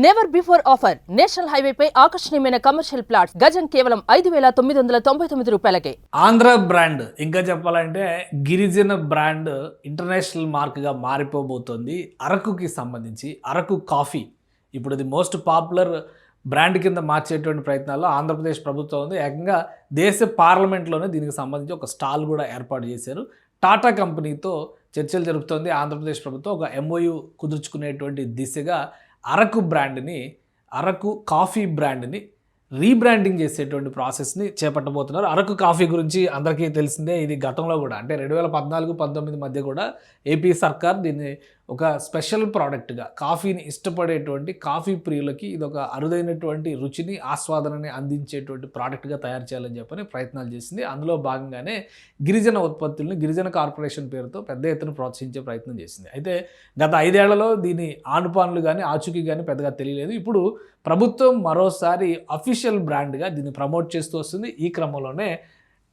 Never before offer national highway పై ఆకర్షణీయమైన commercial plots గజం కేవలం 5,999 రూపాయలకే. ఆంధ్ర బ్రాండ్ ఇంకా చెప్పాలంటే గిరిజన బ్రాండ్ ఇంటర్నేషనల్ మార్క్గా మారిపోబోతోంది. అరకుకి సంబంధించి అరకు కాఫీ ఇప్పుడు ఇది మోస్ట్ పాపులర్ బ్రాండ్ కింద మార్చేటువంటి ప్రయత్నాల్లో ఆంధ్రప్రదేశ్ ప్రభుత్వం ఉంది. ఏకంగా దేశ పార్లమెంట్లోనే దీనికి సంబంధించి ఒక స్టాల్ కూడా ఏర్పాటు చేశారు. టాటా కంపెనీతో చర్చలు జరుపుతోంది ఆంధ్రప్రదేశ్ ప్రభుత్వం. ఒక MOU కుదుర్చుకునేటువంటి దిశగా అరకు కాఫీ బ్రాండ్ని రీబ్రాండింగ్ చేసేటువంటి ప్రాసెస్ని చేపట్టబోతున్నారు. అరకు కాఫీ గురించి అందరికీ తెలిసిందే. ఇది గతంలో కూడా అంటే 2014-19 మధ్య కూడా ఏపీ సర్కార్ దీన్ని ఒక స్పెషల్ ప్రోడక్ట్గా కాఫీని ఇష్టపడేటువంటి కాఫీ ప్రియులకి ఇది ఒక అరుదైనటువంటి రుచిని ఆస్వాదనని అందించేటువంటి ప్రోడక్ట్గా తయారు చేయాలని చెప్పని ప్రయత్నాలు చేసింది. అందులో భాగంగానే గిరిజన ఉత్పత్తుల్ని గిరిజన కార్పొరేషన్ పేరుతో పెద్ద ఎత్తున ప్రోత్సహించే ప్రయత్నం చేసింది. అయితే గత 5 ఏళ్లలో దీని ఆనుపానులు కానీ ఆచూకీ కానీ పెద్దగా తెలియలేదు. ఇప్పుడు ప్రభుత్వం మరోసారి అఫీషియల్ బ్రాండ్గా దీన్ని ప్రమోట్ చేస్తూ వస్తుంది. ఈ క్రమంలోనే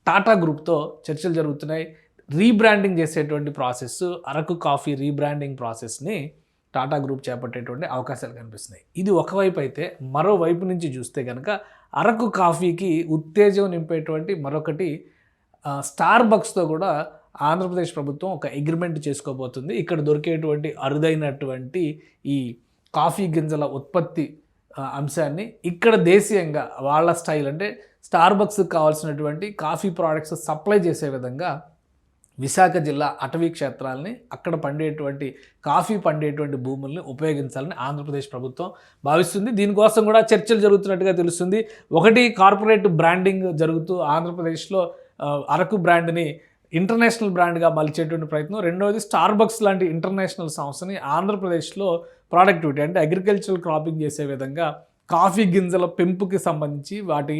టాటా గ్రూప్తో చర్చలు జరుగుతున్నాయి. రీబ్రాండింగ్ చేసేటువంటి ప్రాసెస్ అరకు కాఫీ రీబ్రాండింగ్ ప్రాసెస్ని టాటా గ్రూప్ చేపట్టేటువంటి అవకాశాలు కనిపిస్తున్నాయి. ఇది ఒకవైపు అయితే మరోవైపు నుంచి చూస్తే కనుక అరకు కాఫీకి ఉత్తేజం నింపేటువంటి మరొకటి స్టార్ బక్స్తో కూడా ఆంధ్రప్రదేశ్ ప్రభుత్వం ఒక అగ్రిమెంట్ చేసుకోబోతుంది. ఇక్కడ దొరికేటువంటి అరుదైనటువంటి ఈ కాఫీ గింజల ఉత్పత్తి అంశాన్ని ఇక్కడ దేశీయంగా వాళ్ళ స్టైల్ అంటే స్టార్ బక్స్కి కావాల్సినటువంటి కాఫీ ప్రోడక్ట్స్ సప్లై చేసే విధంగా విశాఖ జిల్లా అటవీ క్షేత్రాలని అక్కడ పండేటువంటి కాఫీ పండేటువంటి భూముల్ని ఉపయోగించాలని ఆంధ్రప్రదేశ్ ప్రభుత్వం భావిస్తుంది. దీనికోసం కూడా చర్చలు జరుగుతున్నట్టుగా తెలుస్తుంది. ఒకటి కార్పొరేట్ బ్రాండింగ్ జరుగుతూ ఆంధ్రప్రదేశ్లో అరకు బ్రాండ్ని ఇంటర్నేషనల్ బ్రాండ్గా మలిచేటువంటి ప్రయత్నం. రెండవది స్టార్ బక్స్ లాంటి ఇంటర్నేషనల్ సంస్థని ఆంధ్రప్రదేశ్లో ప్రొడక్టివిటీ అంటే అగ్రికల్చరల్ క్రాపింగ్ చేసే విధంగా కాఫీ గింజల పెంపుకి సంబంధించి వాటి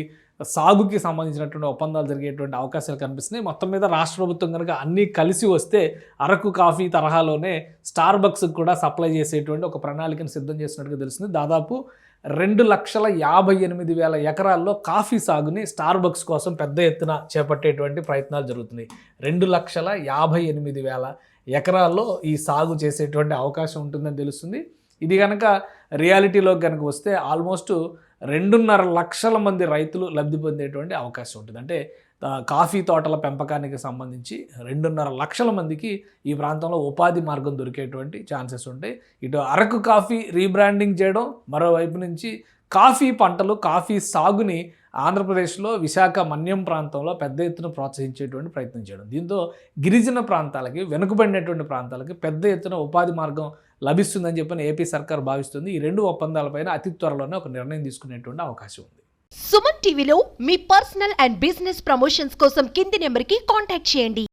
సాగుకి సంబంధించినటువంటి ఒప్పందాలు జరిగేటువంటి అవకాశాలు కనిపిస్తున్నాయి. మొత్తం మీద రాష్ట్ర ప్రభుత్వం కనుక అన్నీ కలిసి వస్తే అరకు కాఫీ తరహాలోనే స్టార్ బక్స్కి కూడా సప్లై చేసేటువంటి ఒక ప్రణాళికను సిద్ధం చేసినట్టుగా తెలుస్తుంది. దాదాపు 2,58,000 ఎకరాల్లో కాఫీ సాగుని స్టార్ బక్స్ కోసం పెద్ద ఎత్తున చేపట్టేటువంటి ప్రయత్నాలు జరుగుతున్నాయి. 2,58,000 ఎకరాల్లో ఈ సాగు చేసేటువంటి అవకాశం ఉంటుందని తెలుస్తుంది. ఇది కనుక రియాలిటీలో కనుక వస్తే ఆల్మోస్ట్ 2.5 లక్షల మంది రైతులు లబ్ధి పొందేటువంటి అవకాశం ఉంటుంది. అంటే కాఫీ తోటల పెంపకానికి సంబంధించి 2.5 లక్షల మందికి ఈ ప్రాంతంలో ఉపాధి మార్గం దొరికేటువంటి ఛాన్సెస్ ఉంటాయి. ఇటు అరకు కాఫీ రీబ్రాండింగ్ చేయడం, మరోవైపు నుంచి కాఫీ పంటలు కాఫీ సాగుని ఆంధ్రప్రదేశ్లో విశాఖ మన్యం ప్రాంతంలో పెద్ద ఎత్తున ప్రోత్సహించేటువంటి ప్రయత్నం చేయడం. దీంతో గిరిజన ప్రాంతాలకి వెనుకబడినటువంటి ప్రాంతాలకి పెద్ద ఎత్తున ఉపాధి మార్గం లభిస్తుందని చెప్పని ఏపీ సర్కార్ భావిస్తుంది. ఈ 2 ఒప్పందాలపైన అతి త్వరలోనే ఒక నిర్ణయం తీసుకునేటువంటి అవకాశం ఉంది. సుమన్ టీవీలో మీ పర్సనల్ అండ్ బిజినెస్ ప్రమోషన్స్ కోసం కింది నెంబర్కి కాంటాక్ట్ చేయండి.